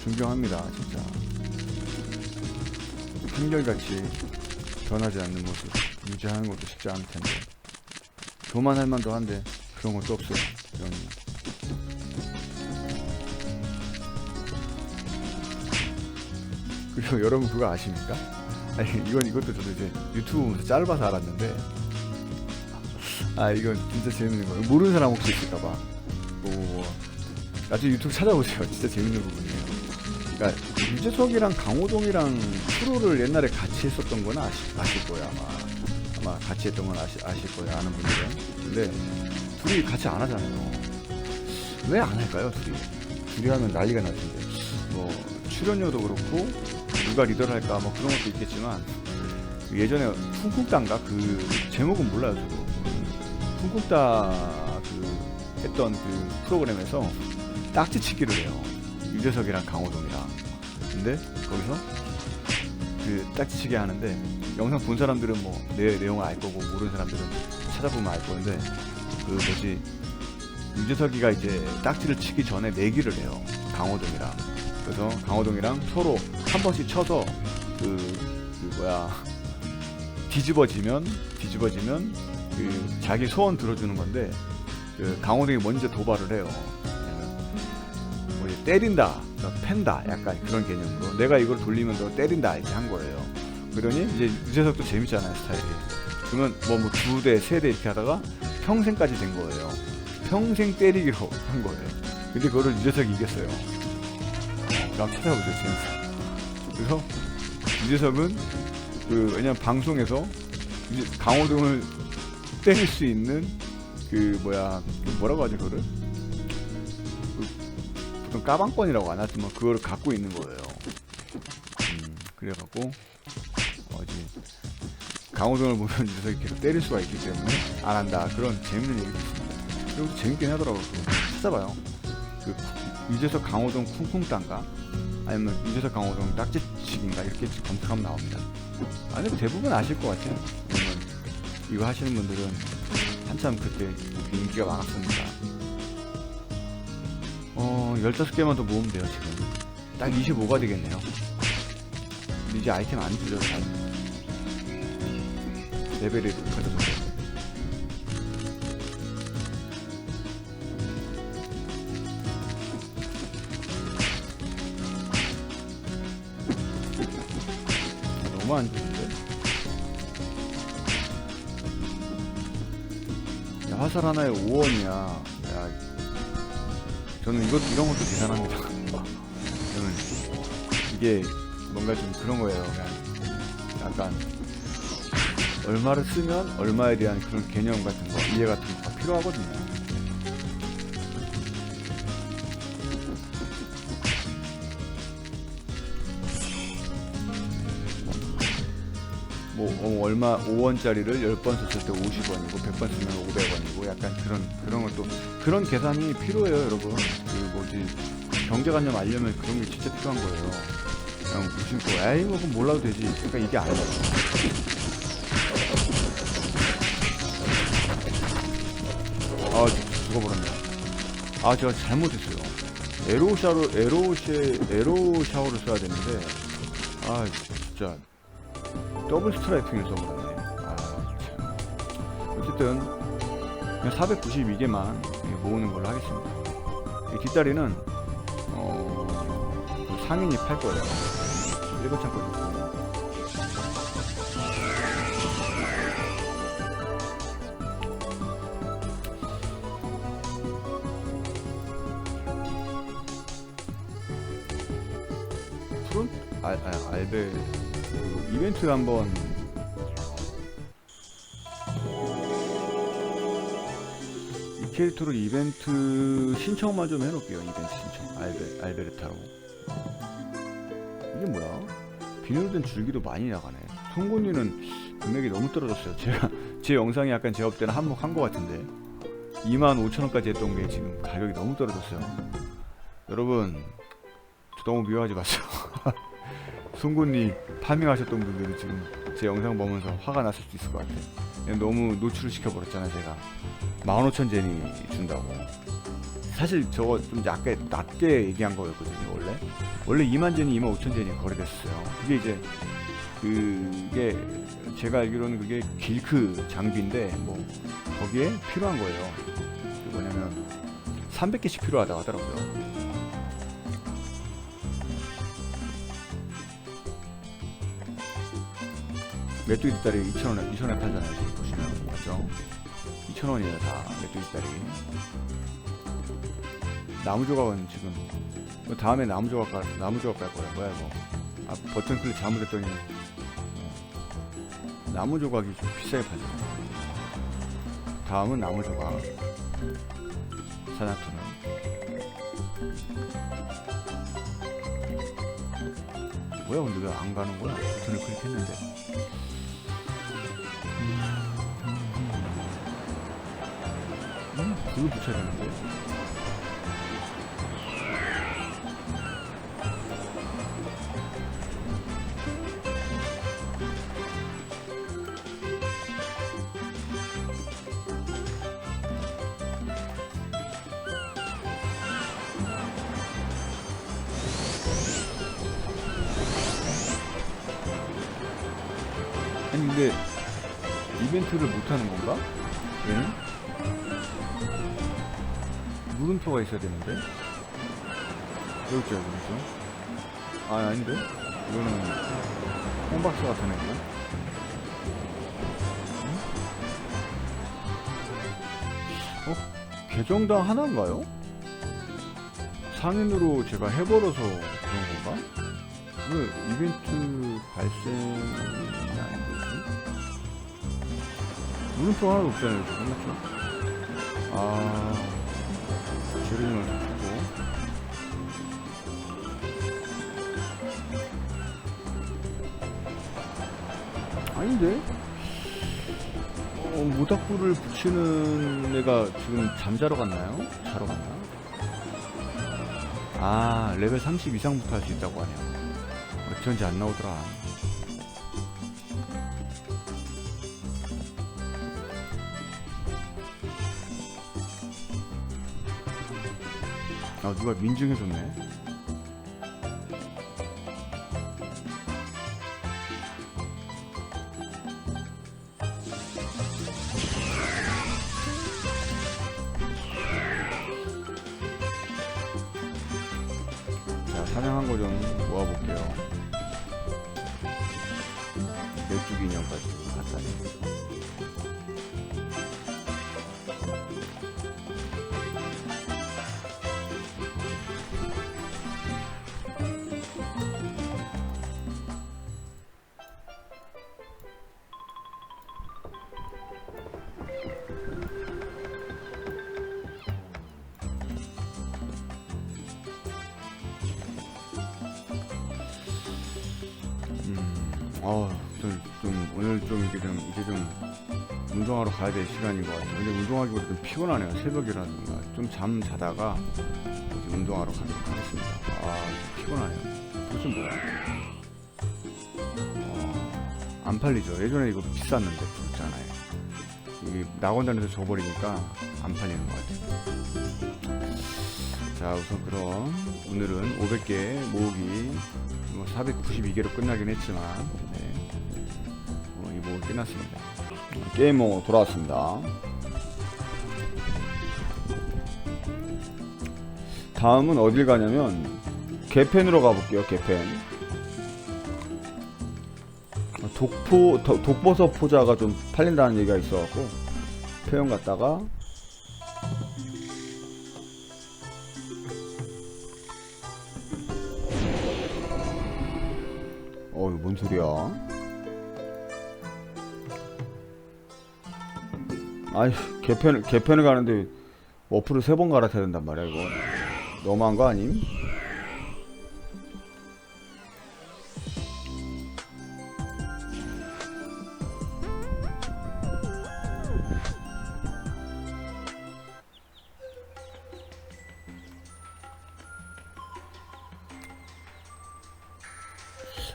Speaker 1: 존경합니다 진짜. 한결같이 변하지 않는 모습 유지하는 것도 쉽지 않을 텐데 교만할 만도 한데 그런 것도 없어요. 이런 그리고 여러분 그거 아십니까? 아니 이것도 저도 이제 유튜브 보면서 짧아서 알았는데 이건 진짜 재밌는 거예요. 모르는 사람 혹시 있을까봐 나중에 유튜브 찾아보세요. 진짜 재밌는 부분이에요. 그러니까 유재석이랑 강호동이랑 프로를 옛날에 같이 했었던 건 아실 거예요. 아마 같이 했던 건 아실 거예요. 아는 분들은. 근데 둘이 같이 안 하잖아요. 왜 안 할까요? 둘이 하면 난리가 날 텐데. 뭐 출연료도 그렇고 누가 리더를 할까 뭐 그런 것도 있겠지만 예전에 쿵쿵따인가 그 제목은 몰라요. 저도 쿵쿵따 했던 그 프로그램에서 딱지치기를 해요. 유재석이랑 강호동이랑. 근데 거기서 그 딱지치기 하는데 영상 본 사람들은 뭐 내용을 알 거고 모르는 사람들은 찾아보면 알 건데 유재석이가 이제 딱지를 치기 전에 내기를 해요. 강호동이랑. 그래서 강호동이랑 서로 한 번씩 쳐서 뒤집어지면 자기 소원 들어주는 건데 강호동이 먼저 도발을 해요. 뭐 때린다, 팬다, 약간 그런 개념으로 내가 이걸 돌리면 너 때린다 이렇게 한 거예요. 그러니 이제 유재석도 재밌잖아요 스타일이. 그러면 뭐 2대, 3대 이렇게 하다가 평생까지 된 거예요. 평생 때리기로 한 거예요. 근데 그거를 유재석이 이겼어요. 한번 찾아보세요. 재밌어요. 그래서 유재석은 왜냐면 방송에서 강호동을 때릴 수 있는 뭐라고 하죠 그거를? 보통 까방권이라고 안 하지만 그거를 갖고 있는 거예요. 그래갖고 강호동을 보면 유재석이 계속 때릴 수가 있기 때문에 안 한다. 그런 재밌는 얘기도 있습니다. 그리고 재밌긴 하더라고요. 찾아봐요. 유재석 강호동 쿵쿵따인가? 아니면 유재석 강호동 딱지치기인가? 이렇게 검색하면 나옵니다. 아니 대부분 아실 것 같아요. 왜냐면 이거 하시는 분들은 한참 그때 인기가 많았습니다. 15개만 더 모으면 돼요. 지금 딱 25가 되겠네요. 근데 이제 아이템 안 주죠. 레벨이 높아져서. 너무 안 좋은데? 야, 화살 하나에 5원이야. 야, 저는 이런 것도 계산합니다. 저는 이게 뭔가 좀 그런 거예요. 그냥 약간 얼마를 쓰면 얼마에 대한 그런 개념 같은 거, 이해 같은 거가 필요하거든요. 얼마 5원짜리를 10번 썼을 때 50원이고 100번 쓰면 500원이고 약간 그런 것도 그런 계산이 필요해요, 여러분. 경제관념 알려면 그런 게 진짜 필요한 거예요. 그냥 무심코 그럼 몰라도 되지. 그러니까 이게 아니에요. 죽어버렸네. 제가 잘못했어요. 에로 샤워를 써야 되는데 진짜 더블 스트라이킹을 써버렸네. 참. 어쨌든 그냥 492개만 모으는 걸로 하겠습니다. 이 뒷다리는 그 상인이 팔 거예요. 1번 창고 있고. 알베 이벤트 한번 이 캐릭터로 이벤트 신청만 좀 해놓을게요. 이벤트 신청 알베르타로. 이게 뭐야? 비닐된 줄기도 많이 나가네. 송곳니는 금액이 너무 떨어졌어요. 제 영상이 약간 제가 볼 때는 한몫한 것 같은데 25,000원까지 했던 게 지금 가격이 너무 떨어졌어요. 여러분 너무 미워하지 마세요. 송곳니 파밍하셨던 분들이 지금 제 영상 보면서 화가 났을 수도 있을 것 같아. 너무 노출을 시켜버렸잖아 제가. 15,000제니 준다고. 사실 저거 좀 낮게 얘기한 거였거든요. 원래 20,000제니 25,000제니 거래됐어요. 그게 이제 그게 제가 알기로는 그게 길크 장비인데 뭐 거기에 필요한 거예요. 그 뭐냐면 300개씩 필요하다고 하더라고요. 메뚜기 뒷다리 2,000원에 팔잖아요. 지금 보시면 맞죠? 2,000원이에요 다 메뚜기 뒷다리. 나무 조각은 지금 다음에 나무 조각 갈 거야. 뭐야 이거? 아 버튼 클릭 잘못했더니 나무 조각이 좀 비싸게 팔잖아요. 다음은 나무 조각. 사냥터는 뭐야 근데 왜 안 가는 거야? 버튼을 클릭했는데. 불을 붙여야 되는데. 아니 근데 이벤트를 못하는 건가? 얘는? 물음표가 있어야 되는데? 여기 있죠 물음표. 아 아닌데? 이거는 홈박스 같은 애고. 계정당 하나인가요? 상인으로 제가 해버려서 그런 건가? 왜 이벤트 발생이 안 되지? 물음표 하나도 없잖아요 지금. 맞죠? 아 재료를 주고. 아닌데? 모닥불을 붙이는 애가 지금 잠자러 갔나요? 자러 갔나? 아 레벨 30 이상부터 할 수 있다고 하네요. 어쩐지 안 나오더라. 아 누가 민증해줬네. 자 사냥한 거 좀 모아볼게요. 메뚜기 인형까지 갖다니. 오늘 좀 이제 좀 운동하러 가야 될 시간인 것 같아요. 근데 운동하기보다 좀 피곤하네요. 새벽이라든가 좀 잠 자다가 이제 운동하러 가도록 하겠습니다. 좀 피곤하네요. 무슨 뭐야? 안 팔리죠. 예전에 이거 비쌌는데 그렇잖아요. 이게 낙원단에서 줘버리니까 안 팔리는 것 같아요. 자 우선 그럼 오늘은 500개 모으기 492개로 끝나긴 했지만 이 모으기 끝났습니다. 게이머 돌아왔습니다. 다음은 어딜 가냐면 개펜으로 가볼게요. 개펜. 독버섯 포자가 좀 팔린다는 얘기가 있어갖고 폐영 갔다가 이거 뭔 소리야? 아이 개편을 가는데 워프를 3번 갈아타야 된단 말이야. 이거 너무한 거 아님?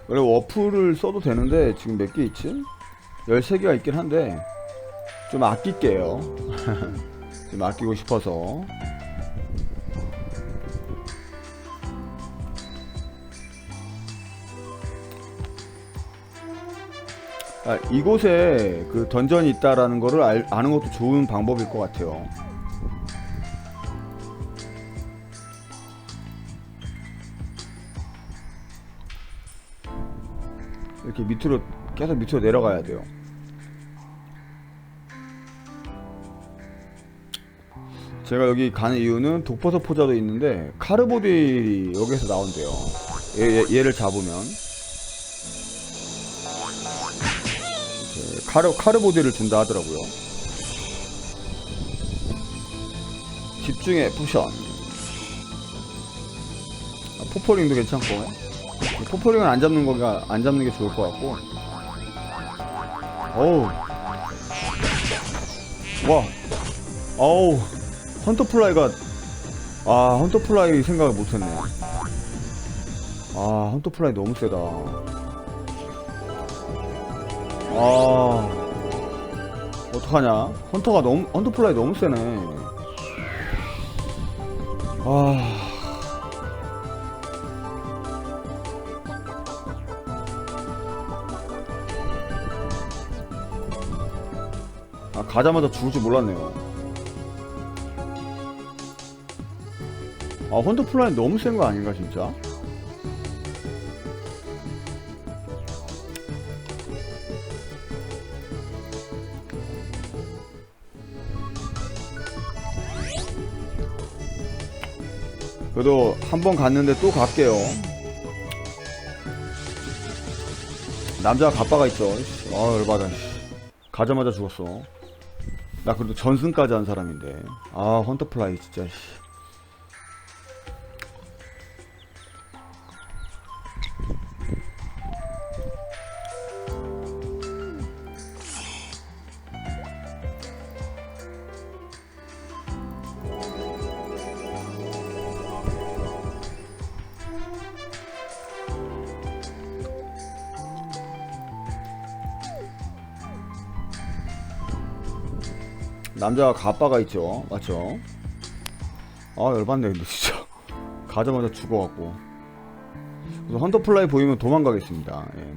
Speaker 1: 원래 워프를 써도 되는데 지금 몇 개 있지? 13개가 있긴 한데 좀 아낄게요. 좀 아끼고 싶어서. 이곳에 그 던전이 있다라는 거를 아는 것도 좋은 방법일 것 같아요. 이렇게 밑으로 계속 밑으로 내려가야 돼요. 제가 여기 가는 이유는 독버섯 포자도 있는데 카르보딜이 여기서 나온대요. 얘를 잡으면 카르보딜을 준다 하더라고요. 집중의 포션. 포포링도 괜찮고. 포포링은 안 잡는 게 좋을 것 같고. 어우. 와. 어우. 헌터플라이가. 헌터플라이 생각을 못했네. 헌터플라이 너무 세다. 어떡하냐. 헌터플라이 너무 세네. 가자마자 죽을 줄 몰랐네요. 헌터플라이 너무 센 거 아닌가 진짜? 그래도 한번 갔는데 또 갈게요. 남자가 갑바가 있죠. 열받아. 가자마자 죽었어. 나 그래도 전승까지 한 사람인데. 헌터플라이 진짜. 남자가 가빠가 있죠. 맞죠? 열받네 근데 진짜. 가자마자 죽어갖고. 그래서 헌터플라이 보이면 도망가겠습니다. 예.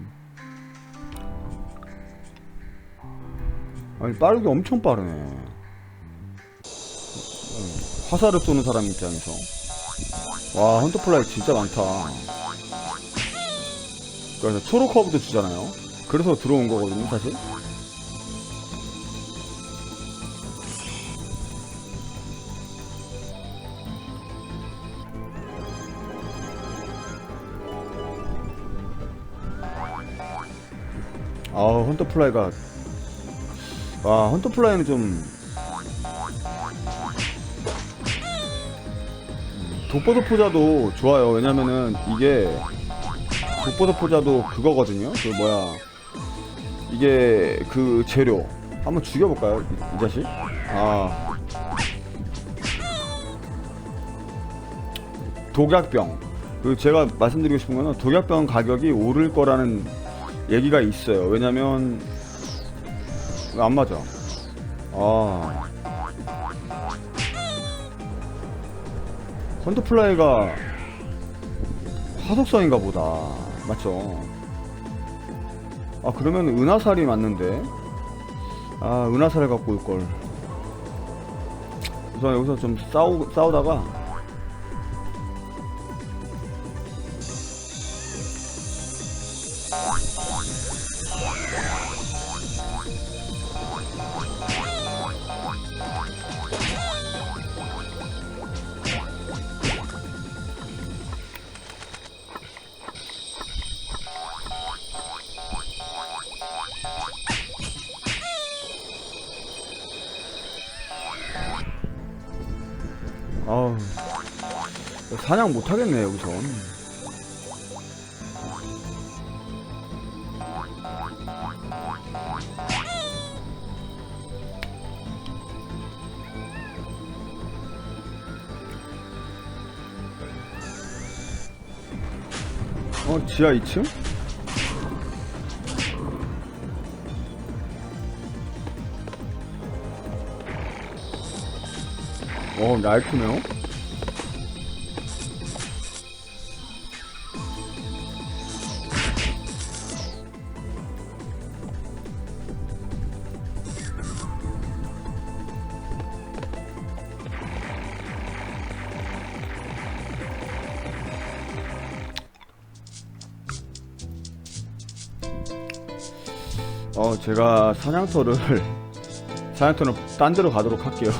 Speaker 1: 아니 빠르게 엄청 빠르네. 화살을 쏘는 사람 입장에서. 와 헌터플라이 진짜 많다. 그래서 초록 커브도 주잖아요. 그래서 들어온 거거든요 사실. 헌터플라이가. 헌터플라이는 좀 독버섯 포자도 좋아요. 왜냐면은 이게 독버섯 포자도 그거거든요. 이게 그 재료 한번 죽여볼까요? 이 자식? 독약병. 제가 말씀드리고 싶은 거는 독약병 가격이 오를 거라는 얘기가 있어요. 왜냐면 안 맞아. 헌터플라이가 화석성인가 보다. 맞죠? 그러면 은하살이 맞는데. 은하살을 갖고 올걸. 우선 여기서 좀 싸우다가 사냥 못하겠네 여기선. 지하 2층? 라이트네요. 제가 사냥터는 딴 데로 가도록 할게요.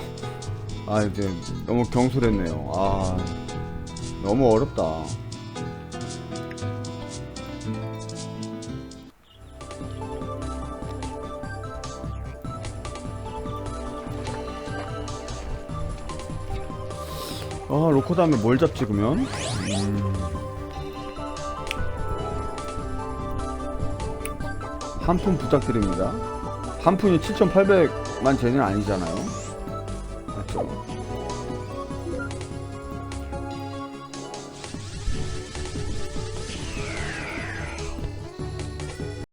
Speaker 1: 이제 너무 경솔했네요. 너무 어렵다. 로커 다음에 뭘 잡지, 그러면? 한 푼 부탁드립니다. 한 푼이 7,800만 제는 아니잖아요. 맞죠?